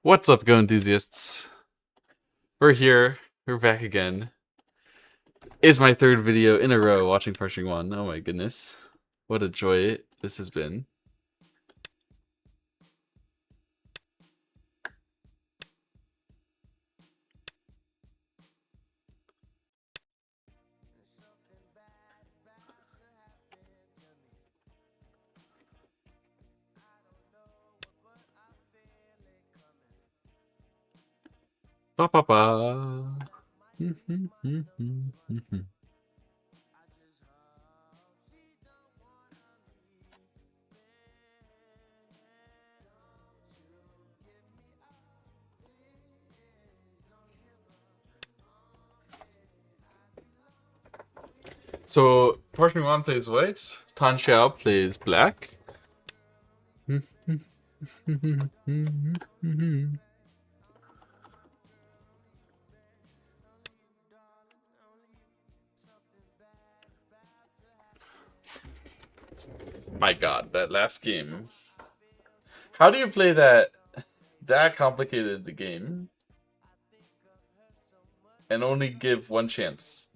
What's up, Go enthusiasts? We're here. We're back again. It's my third video in a row watching Parsing 1. Oh my goodness. What a joy this has been. Ba ba ba. So, Parsing 1 plays white, Tan Xiao plays black. My god, that last game. How do you play that complicated game and only give one chance?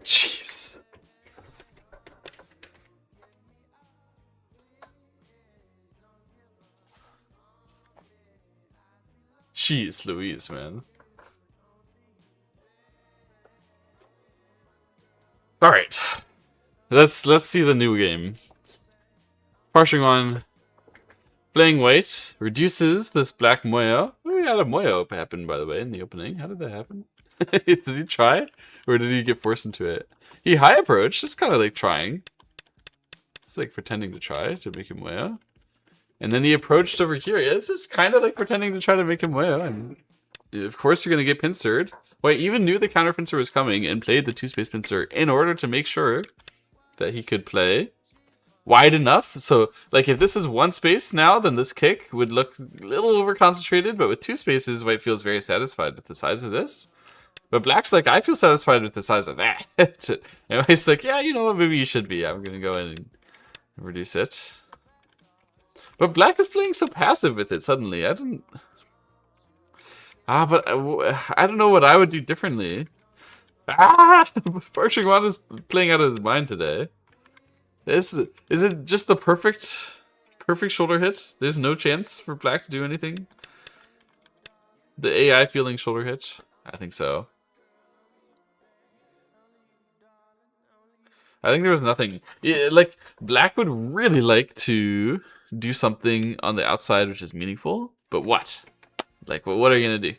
Jeez. Jeez Louise, man. Alright. Let's see the new game. Parsing 1 playing white reduces this black Moyo. We had a Moyo happen, by the way, in the opening. How did that happen? Did he try? Or did he get forced into it? He high approached, just kind of like trying. It's like pretending to try to make him Moyo. And then he approached over here. Yeah, this is kind of like pretending to try to make him Moyo. And of course you're going to get pincered. White even knew the counter pincer was coming and played the two-space pincer in order to make sure that he could play wide enough. So, like, if this is one space now, then this kick would look a little over-concentrated, but with two spaces, White feels very satisfied with the size of this. But Black's like, I feel satisfied with the size of that. And White's like, yeah, you know what, maybe you should be. I'm going to go in and reduce it. But Black is playing so passive with it suddenly. I don't know what I would do differently. Parsing 1 is playing out of his mind today. Is it just the perfect shoulder hit? There's no chance for Black to do anything? The AI feeling shoulder hit? I think so. I think there was nothing. Yeah, like, Black would really like to do something on the outside which is meaningful, but what? Like, what are you gonna do?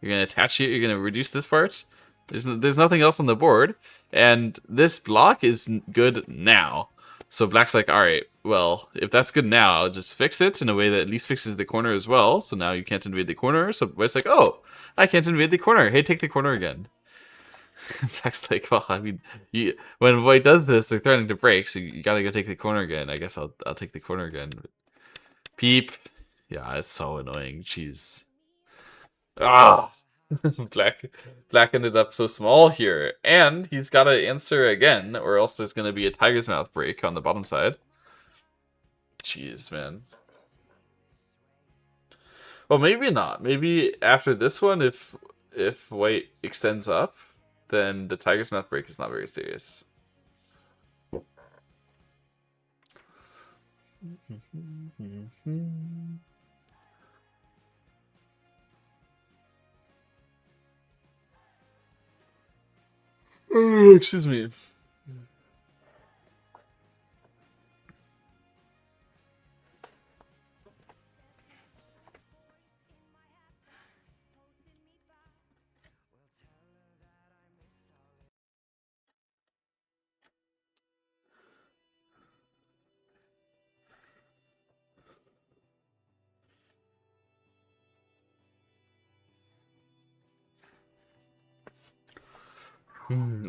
You're gonna attach it? You're gonna reduce this part? There's nothing else on the board, and this block is good now. So Black's like, all right, well, if that's good now, I'll just fix it in a way that at least fixes the corner as well. So now you can't invade the corner. So White's like, oh, I can't invade the corner. Hey, take the corner again. Black's like, well, I mean, when White does this, they're threatening to break, so you gotta go take the corner again. I guess I'll take the corner again. Peep. Yeah, it's so annoying. Jeez. Ah. Black ended up so small here, and he's got to answer again, or else there's going to be a tiger's mouth break on the bottom side. Jeez, man. Well, maybe not. Maybe after this one, if White extends up, then the tiger's mouth break is not very serious. Oh, excuse me.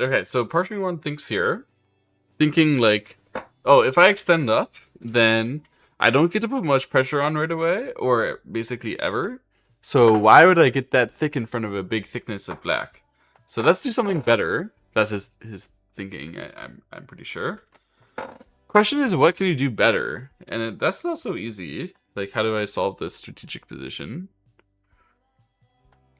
Okay, so Parsing 1 thinks here, thinking like, oh, if I extend up, then I don't get to put much pressure on right away, or basically ever. So why would I get that thick in front of a big thickness of Black? So let's do something better. That's his thinking. I'm pretty sure. Question is, what can you do better? And that's not so easy. Like, how do I solve this strategic position?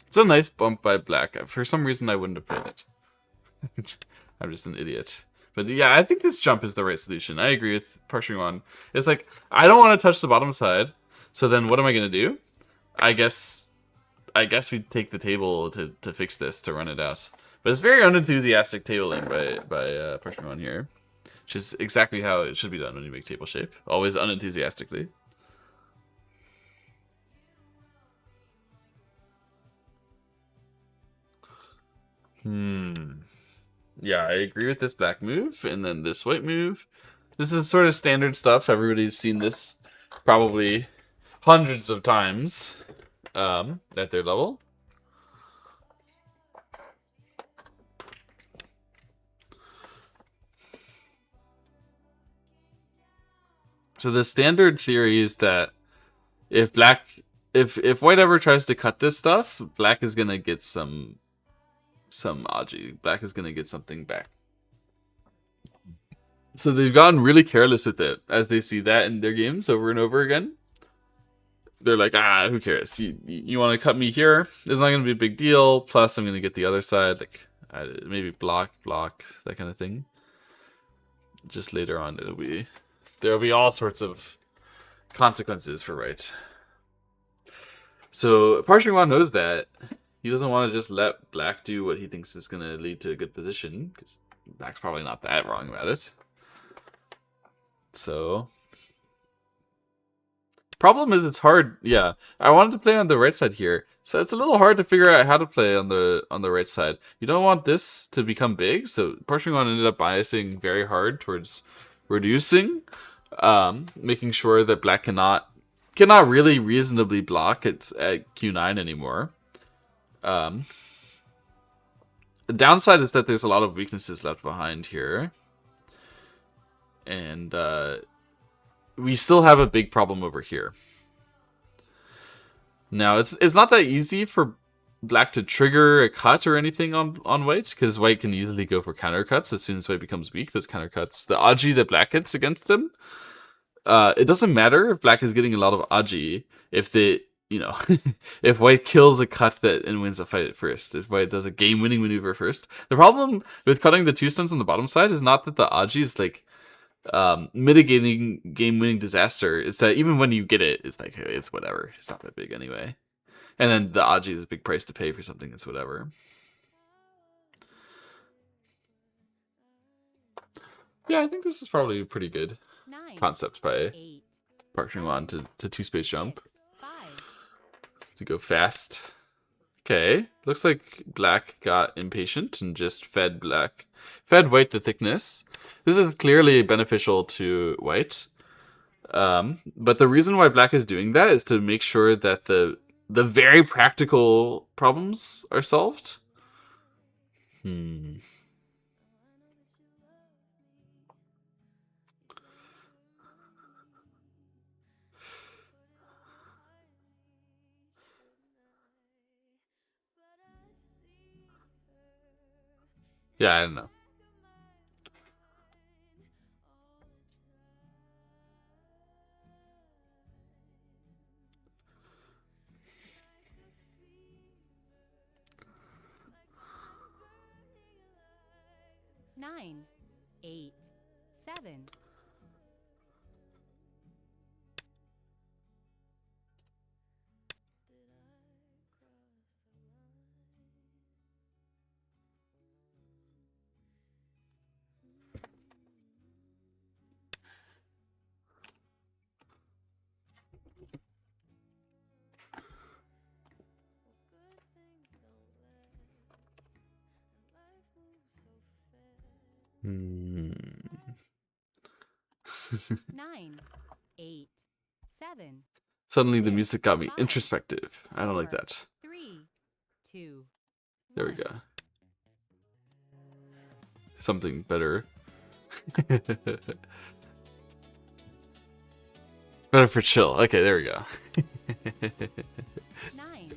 It's a nice bump by black. For some reason, I wouldn't have played it. I'm just an idiot. But yeah, I think this jump is the right solution. I agree with Parshing on. It's like, I don't want to touch the bottom side. So then what am I going to do? I guess we take the table to fix this, to run it out. But it's very unenthusiastic tabling by Parshing on here. Which is exactly how it should be done when you make table shape. Always unenthusiastically. Yeah, I agree with this black move, and then this white move. This is sort of standard stuff. Everybody's seen this probably hundreds of times at their level. So the standard theory is that if white ever tries to cut this stuff, black is gonna get some aji. Black is gonna get something back. So they've gotten really careless with it as they see that in their games over and over again. They're like, who cares? You want to cut me here? It's not gonna be a big deal. Plus, I'm gonna get the other side, like maybe block, that kind of thing. Just later on, there'll be all sorts of consequences for white. So Parshing knows that. He doesn't want to just let black do what he thinks is going to lead to a good position, because black's probably not that wrong about it. So, problem is it's hard. Yeah, I wanted to play on the right side here, so it's a little hard to figure out how to play on the right side. You don't want this to become big, so Parshing ended up biasing very hard towards reducing, making sure that black cannot really reasonably block at Q9 anymore. The downside is that there's a lot of weaknesses left behind here. And we still have a big problem over here. Now, it's not that easy for black to trigger a cut or anything on white, because white can easily go for counter cuts as soon as white becomes weak. Those counter cuts, the aji that black gets against him, it doesn't matter if black is getting a lot of aji if if white kills a cut and wins a fight first, if white does a game-winning maneuver first. The problem with cutting the 2 stones on the bottom side is not that the aji is like mitigating game-winning disaster. It's that even when you get it, it's like, it's whatever. It's not that big anyway. And then the aji is a big price to pay for something that's whatever. Yeah, I think this is probably a pretty good concept by Park Chung-wan to 2-space jump. To go fast. Okay, looks like black got impatient and just fed white the thickness. This is clearly beneficial to white. But the reason why black is doing that is to make sure that the very practical problems are solved. Yeah, I don't know. Nine, 8, 7. Nine, 8, 7. Suddenly the music got me introspective. I don't like that. 3, 2. There we go. Something better. Better for chill. Okay, there we go. 9.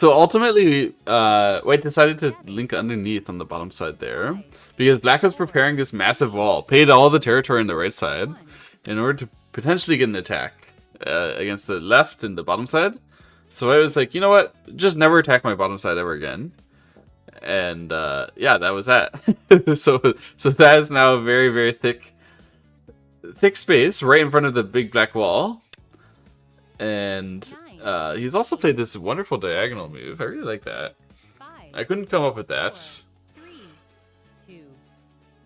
So ultimately, White decided to link underneath on the bottom side there, because Black was preparing this massive wall, paid all the territory on the right side, in order to potentially get an attack against the left and the bottom side. So I was like, you know what? Just never attack my bottom side ever again. And yeah, that was that. so that is now a very, very thick space right in front of the big black wall. And he's also played this wonderful diagonal move. I really like that. I couldn't come up with that. 4, 3, 2,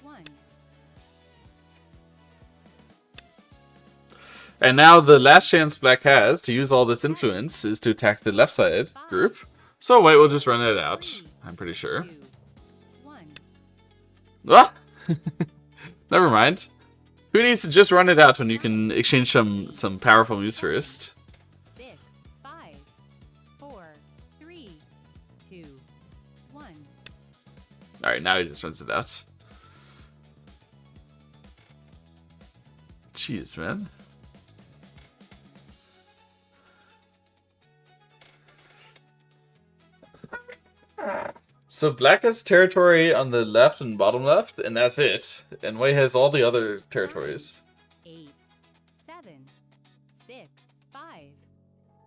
1. And now the last chance Black has to use all this influence is to attack the left side group. So White will just run it out, I'm pretty sure. 2, 1. Ah! Never mind. Who needs to just run it out when you can exchange some powerful moves first? 6, 5, 4, 3, 2, 1. Alright, now he just runs it out. Jeez, man. So Black has territory on the left and bottom left, and that's it. And White has all the other territories. 8, 7, 6, 5,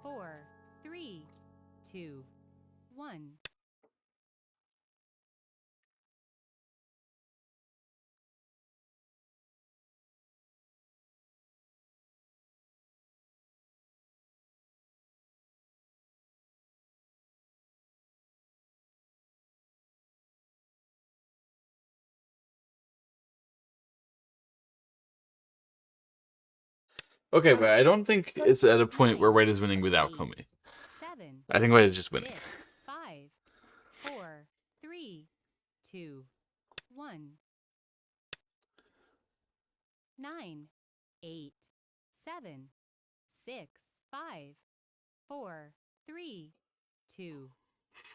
4, 3, 2, 1. Okay, but I don't think it's at a point where White is winning without Comey. 7, I think White is just winning. 6, 5, 4, 3, 2, 1. 9, 8, 7, 6, 5, 4, 3, 2,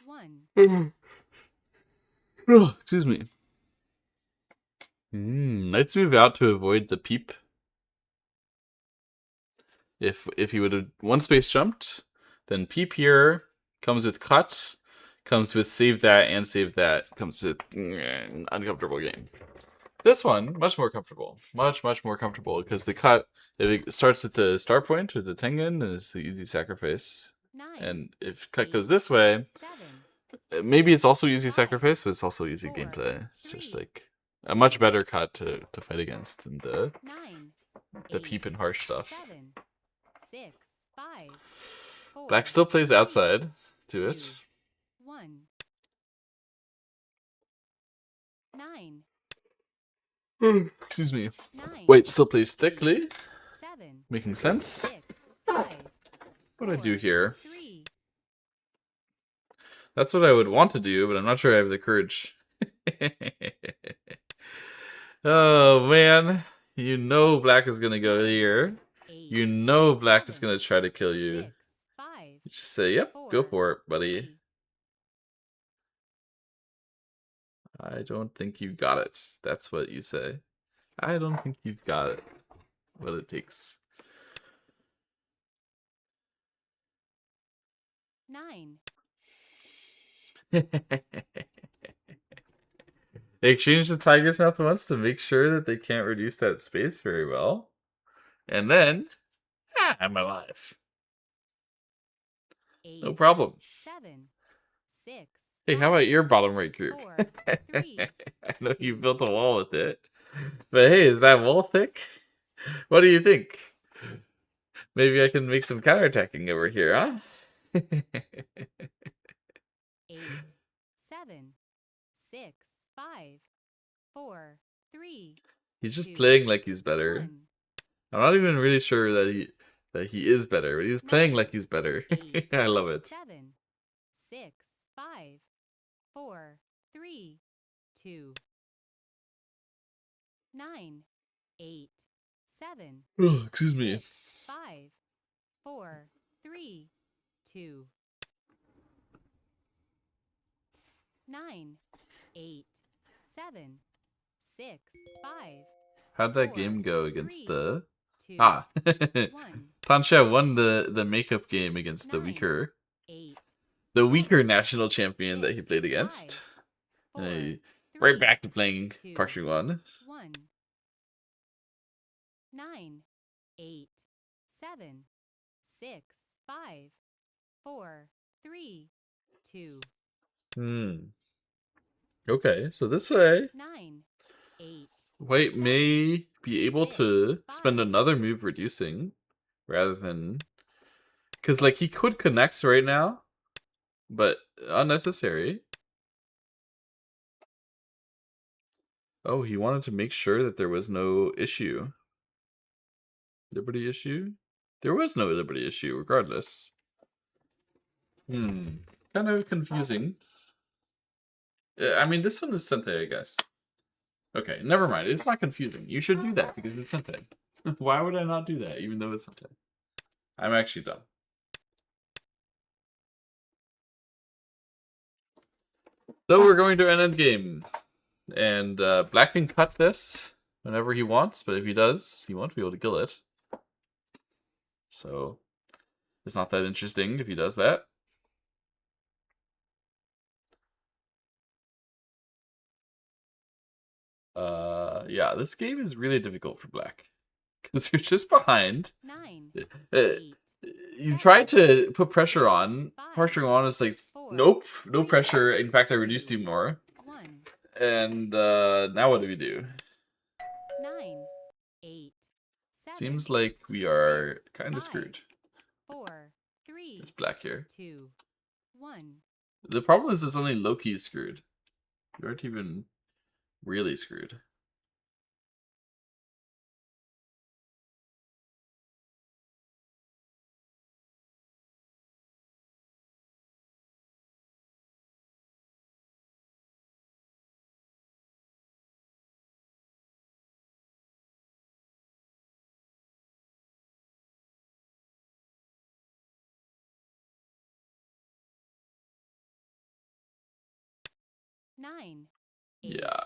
1. Excuse me. Let's move out to avoid the peep. If he would have one space jumped, then peep here comes with cut, comes with save that and save that, comes with uncomfortable game. This one, much more comfortable. Much more comfortable, because the cut, if it starts at the start point, or the tengen, is the easy sacrifice. 9, And if cut goes this way, 7, maybe it's also easy sacrifice, but it's also easy gameplay. It's just like a much better cut to fight against than the 9, peep and harsh stuff. 7, 6, 5, 4, Black still plays outside to it. 2, 1. 9, Excuse me. 9. Wait, still plays thickly, 7, making sense. 6, 5, What do I do 4, here? 3. That's what I would want to do, but I'm not sure I have the courage. Oh man, you know Black is gonna go here. 8, You know Black is gonna try to kill you. 6, 5, You just say, "Yep, go for it, buddy." 3. I don't think you got it. That's what you say. I don't think you've got it. What it takes. 9, They exchanged the Tiger's Mouth once to make sure that they can't reduce that space very well. And then, I'm alive. 8, No problem. 7, 6. Hey, how about your bottom right group? 4, 3. I know you built a wall with it. But hey, is that wall thick? What do you think? Maybe I can make some counterattacking over here, huh? 8, 7, 6, 5, 4, 3. He's just 2, playing like he's better. 1. I'm not even really sure that he is better, but he's playing 9, like he's better. 8, I love it. 7, 6, 5, 4, 3, 2. 9, 8, 7, Oh, excuse me. 6, 5, 4, 3, 2. 9, 8, 7, 6, 5. How'd that 4, game go against 3, the 2, Ah? 1. Tansha won the makeup game against the 9, weaker. 8, the weaker national champion that he played 5, against. 4, And he, 3, right back to playing 2, Partial 1. 1. 9, 8, 7, 6, 5, 4, 3, 2. Hmm. Okay, so this way, 9, 8, White 7, may be able 6, to 5. spend another move reducing rather than. Because, like, he could connect right now, but unnecessary. Oh, he wanted to make sure that there was no issue. Liberty issue? There was no liberty issue, regardless. Hmm. Kind of confusing. I mean, this one is Sente, I guess. Okay, never mind. It's not confusing. You should do that because it's Sente. Why would I not do that, even though it's Sente? I'm actually dumb. So we're going to an endgame. And Black can cut this whenever he wants, but if he does, he won't be able to kill it. So it's not that interesting if he does that. Yeah, this game is really difficult for Black. Because you're just behind. 9, Uh, 8, you try to put pressure on. 5, Pressuring on is like, 4, nope, no 3, pressure. In fact, I 2, reduced you more. 1. And now what do we do? 9, 8, 7, Seems like we are kind of 5, screwed. 4, 3, It's Black here. 2, 1. The problem is it's only low-key screwed. You aren't even really screwed. Nine, Yeah,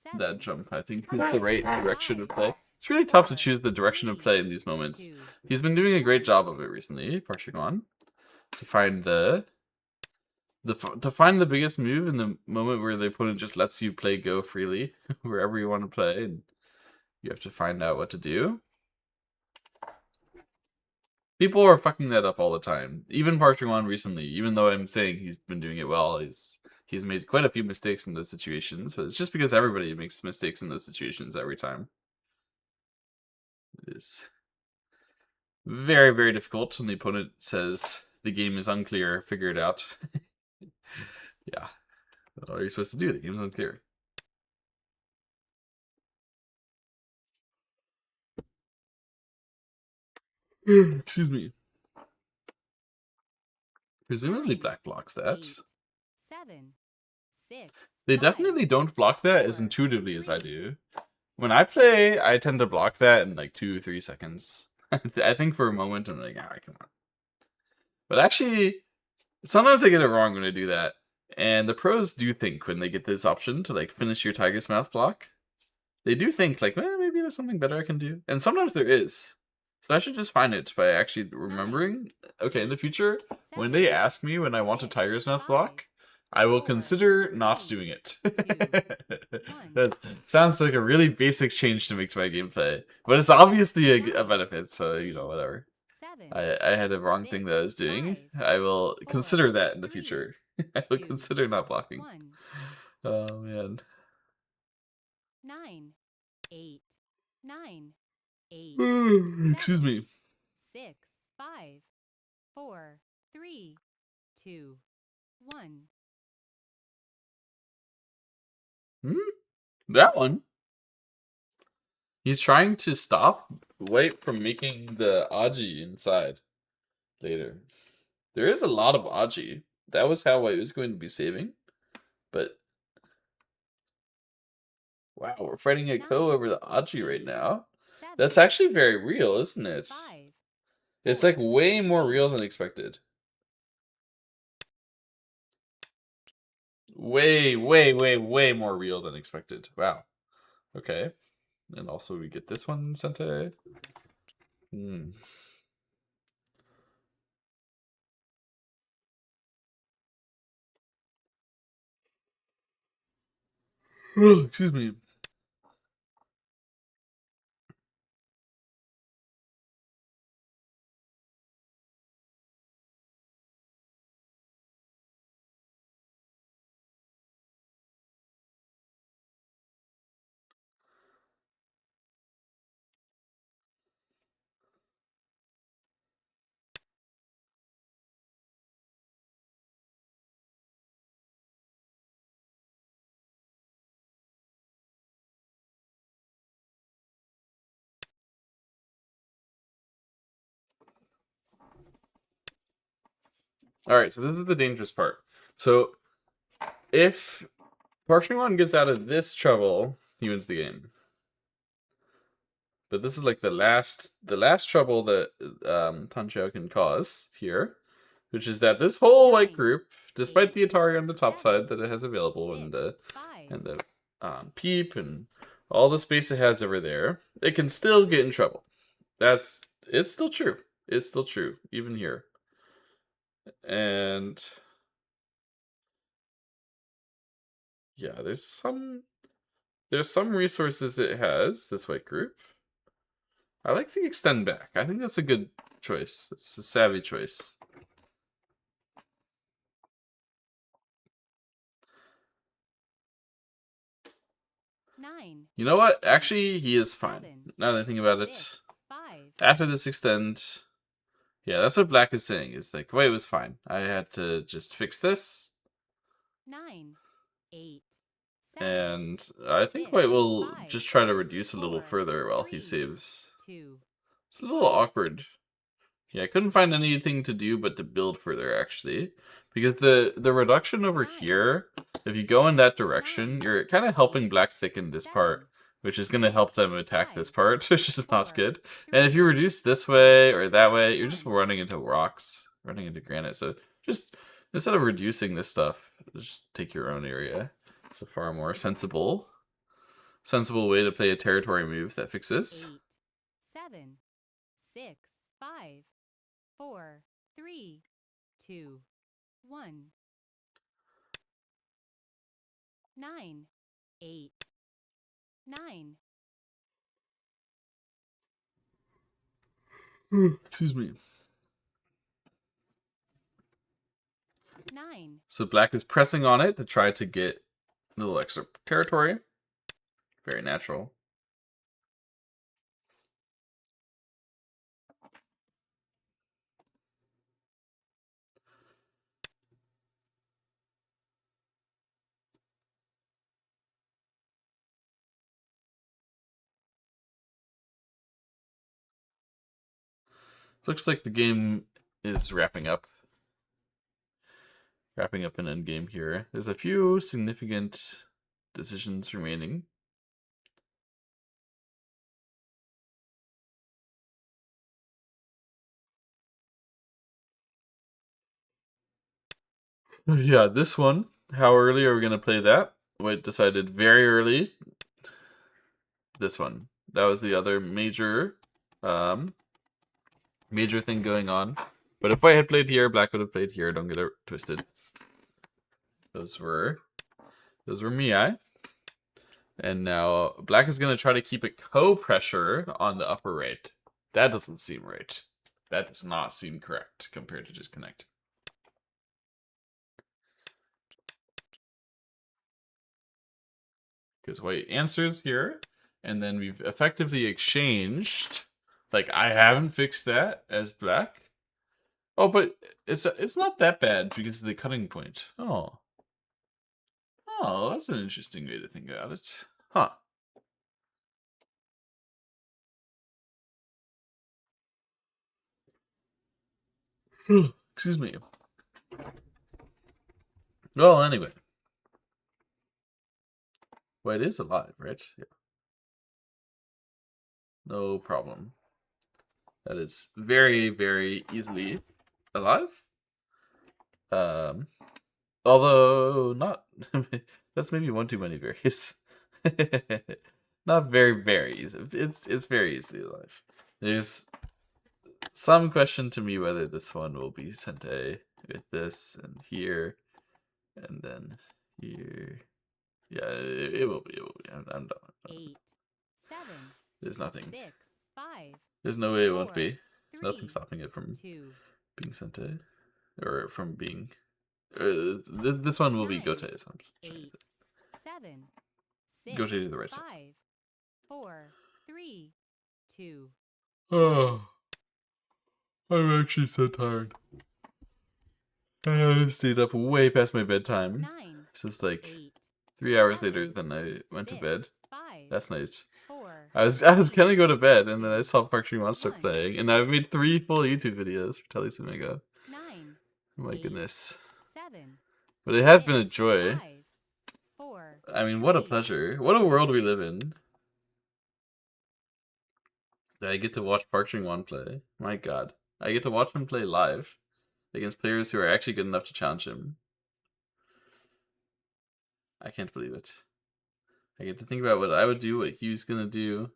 8, that 7, jump, I think, is the right direction of play. It's really tough to choose the direction of play in these moments. 2, He's been doing a great job of it recently, Parshigon, to find to find the biggest move in the moment where the opponent just lets you play go freely wherever you want to play, and you have to find out what to do. People are fucking that up all the time. Even Parshigon recently, even though I'm saying he's been doing it well, he's made quite a few mistakes in those situations, but it's just because everybody makes mistakes in those situations every time. It is very, very difficult when the opponent says the game is unclear, figure it out. Yeah. What are you supposed to do? The game's unclear. Excuse me. Presumably 9, Black blocks that. 8, 7, 6, They 5, definitely don't block that as 4, intuitively as I 3. do. When I play, I tend to block that in like 2-3 seconds. I think for a moment I'm like, ah, come on. But actually, sometimes I get it wrong when I do that. And the pros do think when they get this option to like finish your Tiger's Mouth block, they do think like, well, maybe there's something better I can do. And sometimes there is. So I should just find it by actually remembering, okay, in the future, when they ask me when I want a Tiger's Mouth block, I will consider not doing it. That sounds like a really basic change to make to my gameplay. But it's obviously a benefit, so, you know, whatever. I had a wrong thing that I was doing. I will consider that in the future. I will consider not blocking. Oh, man. 9, 8, 9, 8, Excuse me. 6, 5, 4, 3, 2, 1. That one. He's trying to stop White from making the Aji inside later. There is a lot of Aji. That was how White was going to be saving. But wow, we're fighting a Ko over the Aji right now. That's actually very real, isn't it? It's like way more real than expected. Way, way, way, way more real than expected. Wow. Okay. And also we get this one, Sente. Hmm. Excuse me. All right, so this is the dangerous part. So if Park Chung-won gets out of this trouble, he wins the game. But this is like the last trouble that Tan Xiao can cause here, which is that this whole white group, despite the Atari on the top side that it has available and the Peep and all the space it has over there, it can still get in trouble. It's still true. It's still true, even here. And yeah, there's some resources it has, this white group. I like the extend back. I think that's a good choice. It's a savvy choice. You know what? Actually, he is fine. Now that I think about it. After this extend, yeah, that's what Black is saying. It's like, white was fine. I had to just fix this. 9, 8, 7, And I think white will just try to reduce a little further while he saves. 2. It's a little awkward. Yeah, I couldn't find anything to do but to build further, actually. Because the reduction over here, if you go in that direction, you're kind of helping Black thicken this part, which is going to help them attack this part, which is not good. And if you reduce this way or that way, you're just running into rocks, running into granite. So just, instead of reducing this stuff, just take your own area. It's a far more sensible way to play a territory move that fixes. 8, 7, 6, 5, 4, 3, 2, 1. 9, 8, 9. Excuse me. 9. So Black is pressing on it to try to get a little extra territory. Very natural. Looks like the game is wrapping up. Wrapping up an endgame here. There's a few significant decisions remaining. Yeah, this one. How early are we going to play that? White decided very early. This one. That was the other major thing going on. But if White had played here, Black would have played here. Don't get it twisted. Those were Miai. And now Black is going to try to keep a co-pressure on the upper right. That doesn't seem right. That does not seem correct compared to just connect. Because White answers here, and then we've effectively exchanged. Like, I haven't fixed that as Black. Oh, but it's not that bad because of the cutting point. Oh. Oh, that's an interesting way to think about it. Huh. Excuse me. Well, anyway. White is alive, right? Yeah. No problem. That is very, very easily alive. Although not that's maybe one too many berries. Not very, very easy. It's very easily alive. There's some question to me whether this one will be Sente with this and here and then here. Yeah, it will be. It will be. I'm done. 8, 7, There's nothing. 6, 5, There's no way it won't 4, be. There's nothing 3, stopping it from 2, being Sente. Or from being... this one will be 9, Gote, so I'm just trying 8, 7, to... 6, Gote to the right side. 5, 4, 3, 2, Oh, I'm actually so tired. I stayed up way past my bedtime. 9, This is like 8, 3 hours 7, later than I went to 6, bed 5, last night. 4, I was 3, gonna go to bed, and then I 2, saw Park Shin start 1, playing, and I've made 3 full YouTube videos for Telly Sumega. 9, Oh my 8, goodness. 7, But it has 6, been a joy. 5, 4, I mean, what a 3, pleasure. What a world 2, we live in. That I get to watch Park Shin play. My god. I get to watch him play live against players who are actually good enough to challenge him. I can't believe it. I get to think about what I would do, what Hugh's gonna do,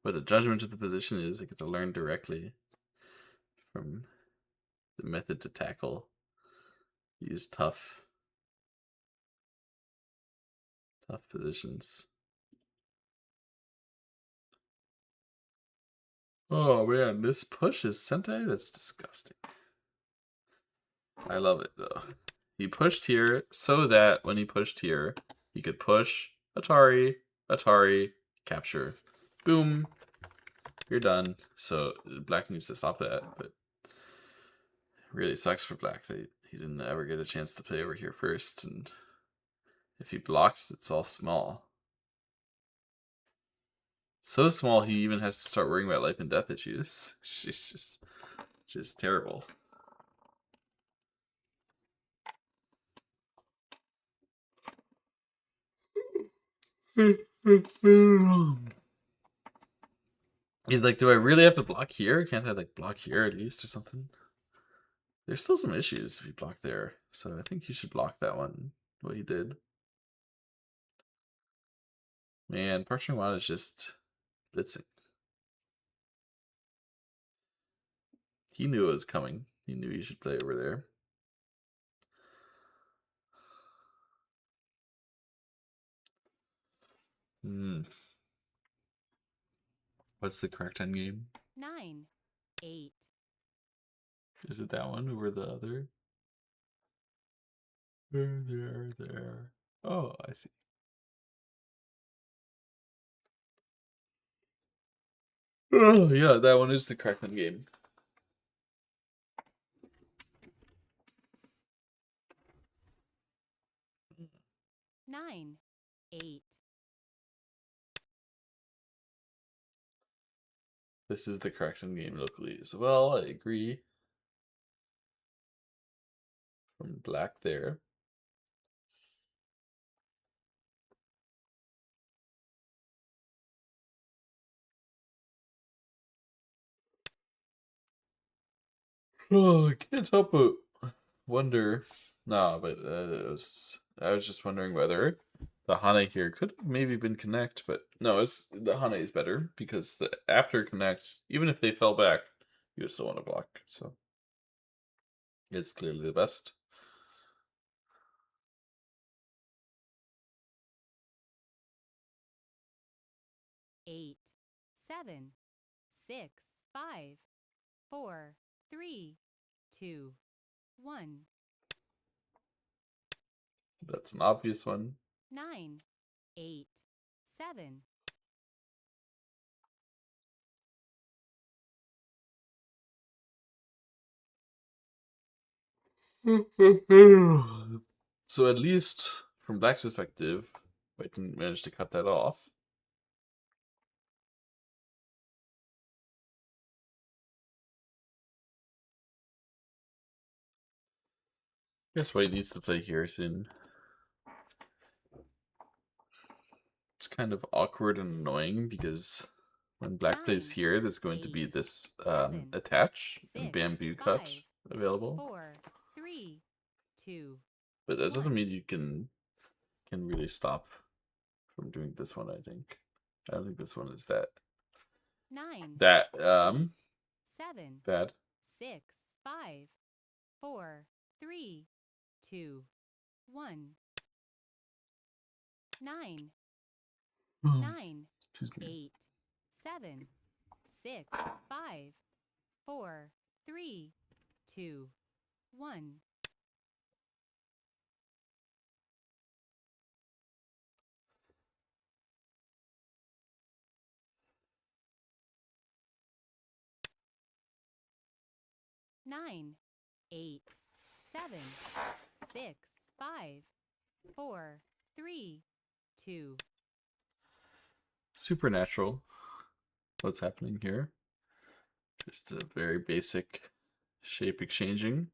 what the judgment of the position is. I get to learn directly from the method to tackle these tough positions. Oh man, this push is Sentai? That's disgusting. I love it though. He pushed here so that when he pushed here, he could push Atari, capture. Boom. You're done. So Black needs to stop that, but it really sucks for Black that he didn't ever get a chance to play over here first, and if he blocks, it's all small. So small he even has to start worrying about life and death issues. She's just terrible. He's like, do I really have to block here? Can't I like block here at least or something? There's still some issues if you block there, so I think you should block that one. What he did. Man, Park Chung-hwan is just blitzing. He knew it was coming. He knew he should play over there. What's the correct end game? 9, 8, Is it that one over the other? There. Oh, I see. Oh, yeah, that one is the correct end game. nine, 8, This is the correct end game locally as well. I agree. From Black there. Oh, I can't help but wonder. No, but I was just wondering whether the Hane here could have maybe been connect, but no, it's the Hane is better because the after connect, even if they fell back, you would still want to block. So it's clearly the best. eight, 7, 6, 5, 4, 3, 2, 1, That's an obvious one. 9, 8, 7, So at least from Black's perspective, I didn't manage to cut that off. Guess White needs to play here soon. It's kind of awkward and annoying because when Black plays 9, here, there's going to be 8, this 7, attach and 6, bamboo 5, cut available. 4, 3, 2, But that doesn't 1. mean you can really stop from doing this one, I think. I don't think this one is that 9, 8, 7, bad. 6, 5, 4, 3, 2, 1. 9, Oh, 9, excuse me. 8, 7, 6, 5, 4, 3, 2, 1. 9, 8, 7, 6, 5, 4, 3, 2. Supernatural. What's happening here? Just a very basic shape exchanging.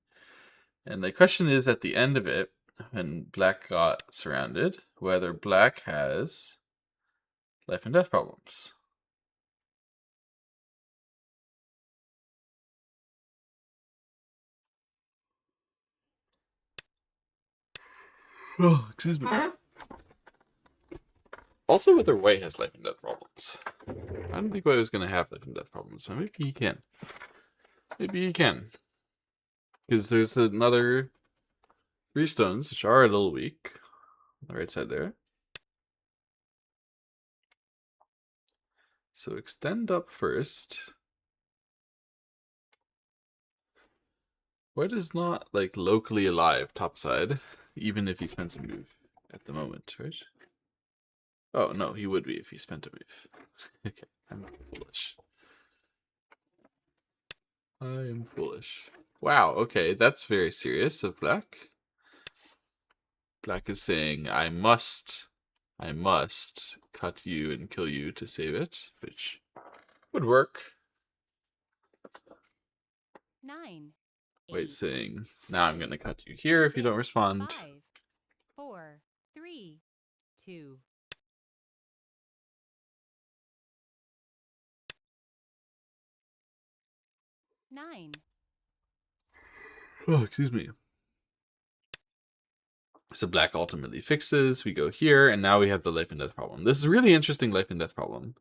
And the question is at the end of it, when black got surrounded, whether black has life and death problems. Oh, excuse me. Also, whether white has life and death problems. I don't think white is going to have life and death problems, but maybe he can. Maybe he can. Because there's another 3 stones, which are a little weak. On the right side there. So extend up first. White is not, like, locally alive topside, even if he spends a move at the moment, right? Oh, no, he would be if he spent a move. Okay, I'm foolish. I am foolish. Wow, okay, that's very serious of black. Black is saying, I must cut you and kill you to save it, which would work. 9, White 8, saying, now I'm going to cut you here if you don't respond. 5, 4, 3, 2. 9, Oh, excuse me. So black ultimately fixes, we go here, and now we have the life and death problem. This is a really interesting life and death problem.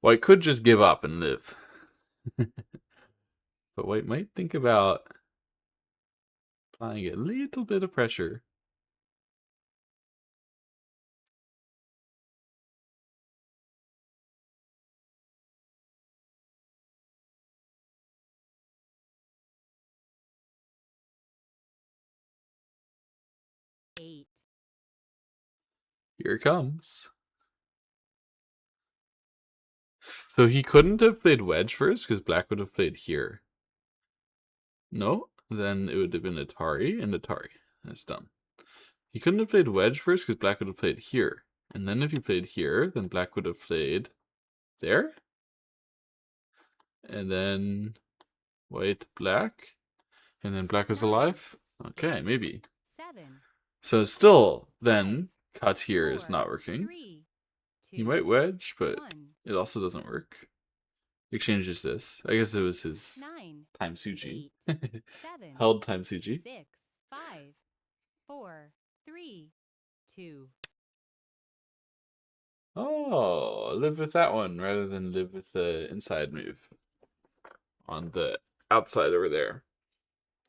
White could just give up and live. But white might think about applying a little bit of pressure. Eight. Here it comes. So he couldn't have played wedge first because black would have played here. No, then it would have been Atari and Atari. That's dumb. He couldn't have played wedge first because black would have played here. And then if he played here, then black would have played there. And then white, black. And then black is 9, alive. Okay, 8, maybe. 7, So still, 6, then, 5, cut here is 4, not working. 3, He 2, might wedge, but 1. it also doesn't work. Exchanges this. I guess it was his 9, time Suji. 8, 7, Held time Suji. 6, 5, 4, 3, 2. Oh, live with that one rather than live with the inside move on the outside over there.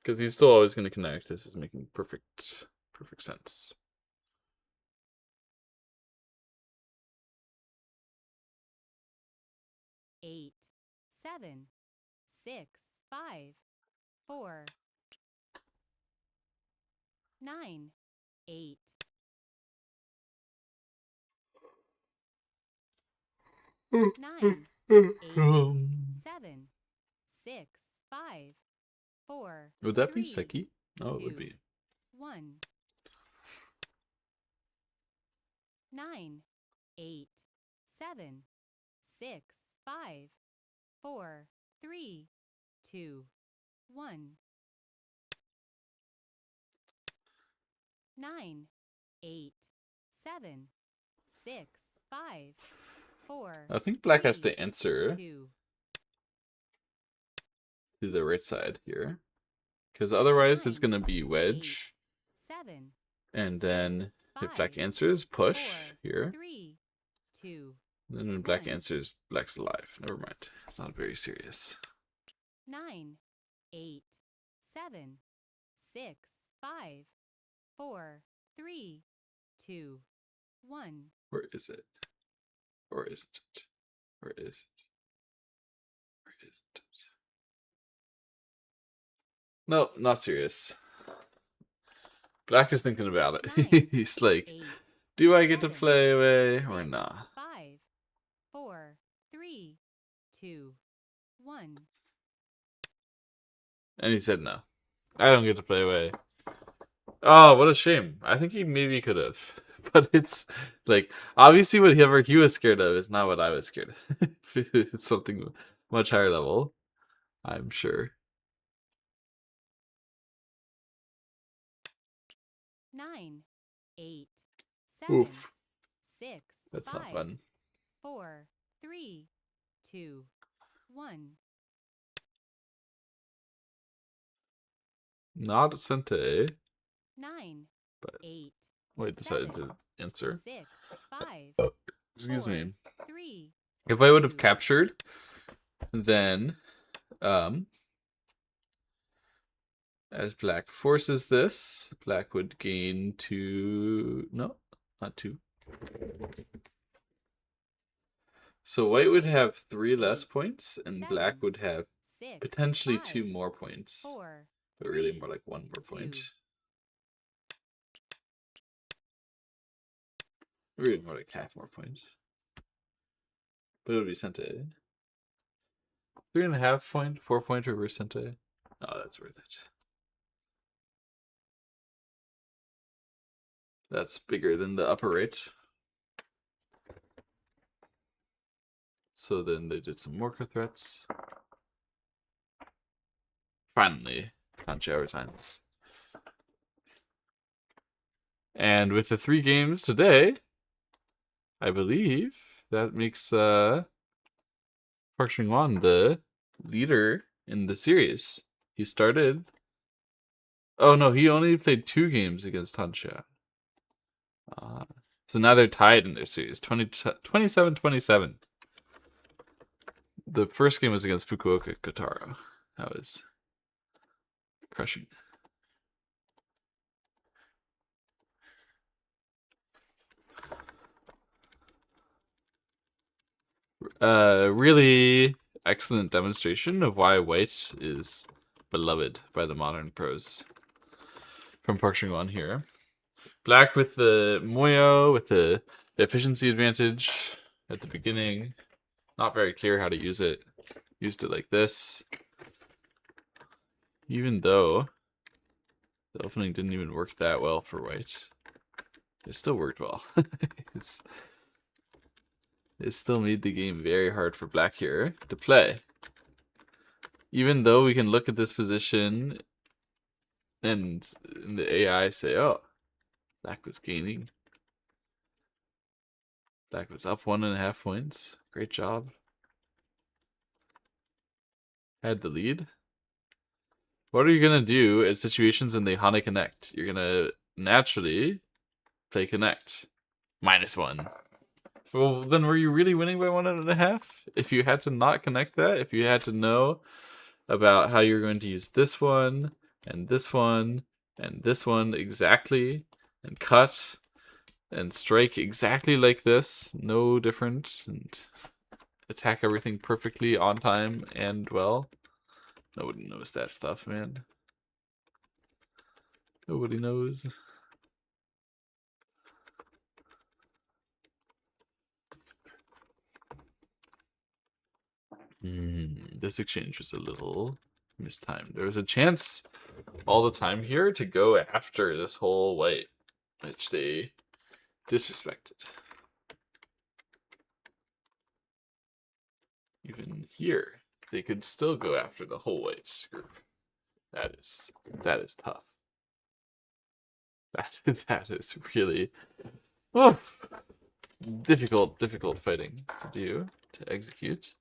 Because he's still always going to connect. This is making perfect sense. Eight, 7, 6, 5, 4, 9, 8, 9, 8, 7, 6, 5, 4, Would that be 3, Seki? No, it would 2, be. 1. 9, 8, 7, 6, 5, 4, 3, 2, 1. 9, 8, 7, 6, 5, 4. I think black has 3, to answer 2. to the right side here. Because otherwise it's 9, going to be 8, wedge. 7, And 6, then if black 5, answers, push 4, here. 3, 2. And then when black 1. answers, black's alive. Never mind. It's not very serious. 9, 8, 7, 6, 5, 4, 3, 2, 1. Where is it? Or isn't it? Where is it? Where isn't it? No, not serious. Black is thinking about it. 9, He's like, 8, do I get to 7, play away or 6, not? 5, 4, 3, 2, 1. And he said no. I don't get to play away. Oh, what a shame. I think he maybe could have. But it's like, obviously, whatever he was scared of is not what I was scared of. It's something much higher level, I'm sure. 9, 8, 7, Oof. 6, That's 5, not fun. 4, 3, 2, 1. Not Sente, 9, but 8, Wait, decided 7, to answer. 6, 5, Excuse 4, me. 3, If I would have 2, captured, then as black forces this, black would gain 2. No, not 2. So white would have 3 less points, and black 7, would have 6, potentially 5, 2 more points. 4, But really 3, more like 1 more point. 2. Really more like half more point. But it would be Sente. 3.5 point, 4 point reverse Sente. Oh, that's worth it. That's bigger than the upper right. So then they did some Morka threats. Finally, Tancho resigns. And with the 3 games today, I believe that makes Park Chungwan the leader in the series. He started. Oh no, he only played 2 games against Tancho. So now they're tied in their series, 27-27. The first game was against Fukuoka Kotaro. That was crushing. Really excellent demonstration of why white is beloved by the modern pros. From Park Chungwan here. Black with the Moyo, with the efficiency advantage at the beginning. Not very clear how to use it. Used it like this. Even though the opening didn't even work that well for white. It still worked well. It still made the game very hard for black here to play. Even though we can look at this position and the AI say, oh, black was gaining. Black was up 1.5 points. Great job. Had the lead. What are you going to do in situations when they Hana connect? You're going to naturally play connect. -1. Well, then were you really winning by 1.5? If you had to not connect that, if you had to know about how you're going to use this one, and this one, and this one exactly, and cut, and strike exactly like this, no different, and attack everything perfectly on time and well. Nobody knows that stuff, man. Nobody knows. This exchange was a little mistimed. There was a chance all the time here to go after this whole white, which they disrespected. Even here, they could still go after the whole white group. That is tough. That is really oof, difficult fighting to do, to execute.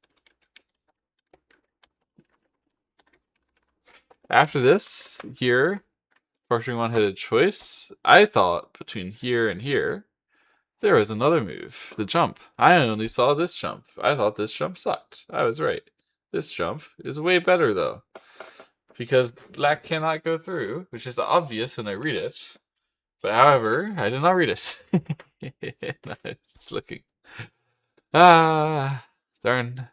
After this, here, Park Chungwan had a choice. I thought between here and here, there was another move, the jump. I only saw this jump. I thought this jump sucked. I was right. This jump is way better though, because black cannot go through, which is obvious when I read it. But however, I did not read it. Nice looking. Ah, darn.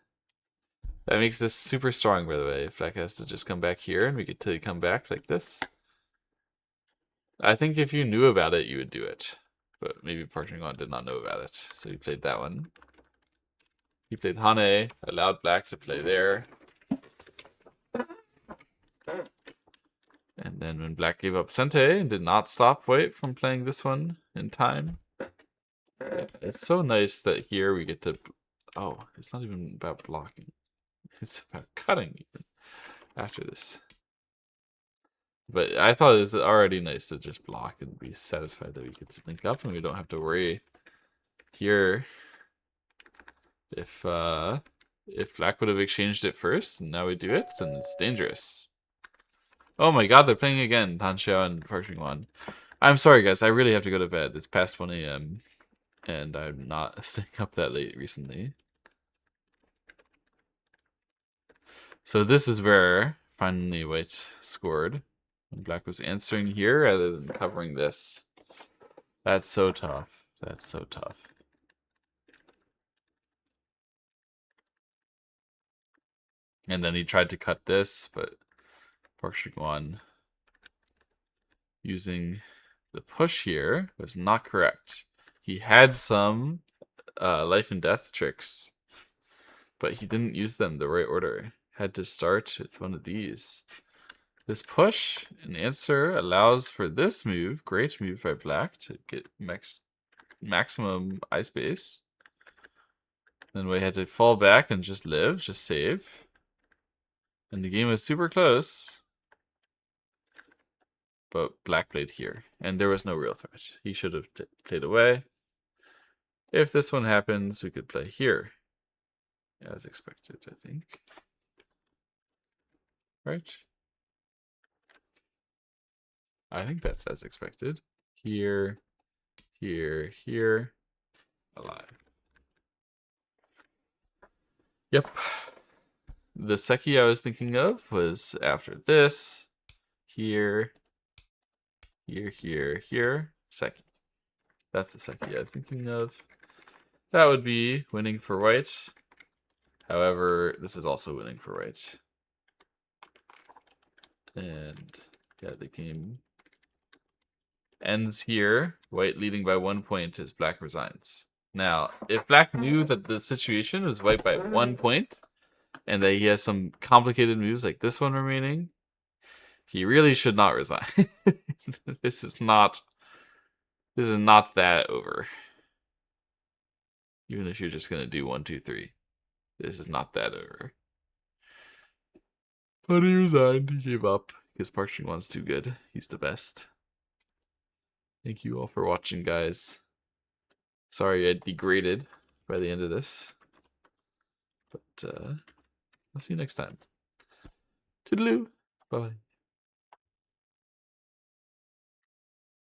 That makes this super strong, by the way. If black has to just come back here and we get to come back like this. I think if you knew about it, you would do it. But maybe Parchingon did not know about it. So he played that one. He played Hane, allowed black to play there. And then when black gave up Sente and did not stop white from playing this one in time. It's so nice that here we get to... Oh, it's not even about blocking. It's about cutting even after this. But I thought it was already nice to just block and be satisfied that we get to link up and we don't have to worry here if black would have exchanged it first and now we do it, then it's dangerous. Oh my god, they're playing again, Tan Xiao and Parchingon. I'm sorry guys, I really have to go to bed. It's past 1 a.m. and I'm not staying up that late recently. So this is where finally white scored. And black was answering here rather than covering this. That's so tough. That's so tough. And then he tried to cut this, but Parchingon using the push here was not correct. He had some life and death tricks, but he didn't use them the right order. Had to start with one of these. This push and answer allows for this move, great move by black, to get maximum eye space. Then we had to fall back and just live, just save. And the game was super close. But black played here, and there was no real threat. He should have played away. If this one happens, we could play here. As expected, I think. Right? I think that's as expected. Here, here, here. Alive. Yep. The Seki I was thinking of was after this. Here, here, here, here. Seki. That's the Seki I was thinking of. That would be winning for white. However, this is also winning for white. And yeah, the game ends here. White leading by 1 point as black resigns. Now, if black knew that the situation was white by 1 point, and that he has some complicated moves like this one remaining, he really should not resign. This is not that over. Even if you're just gonna do 1, 2, 3. This is not that over. But he resigned, he gave up, because Parchingon's too good. He's the best. Thank you all for watching, guys. Sorry I degraded by the end of this. But I'll see you next time. Toodaloo. Bye.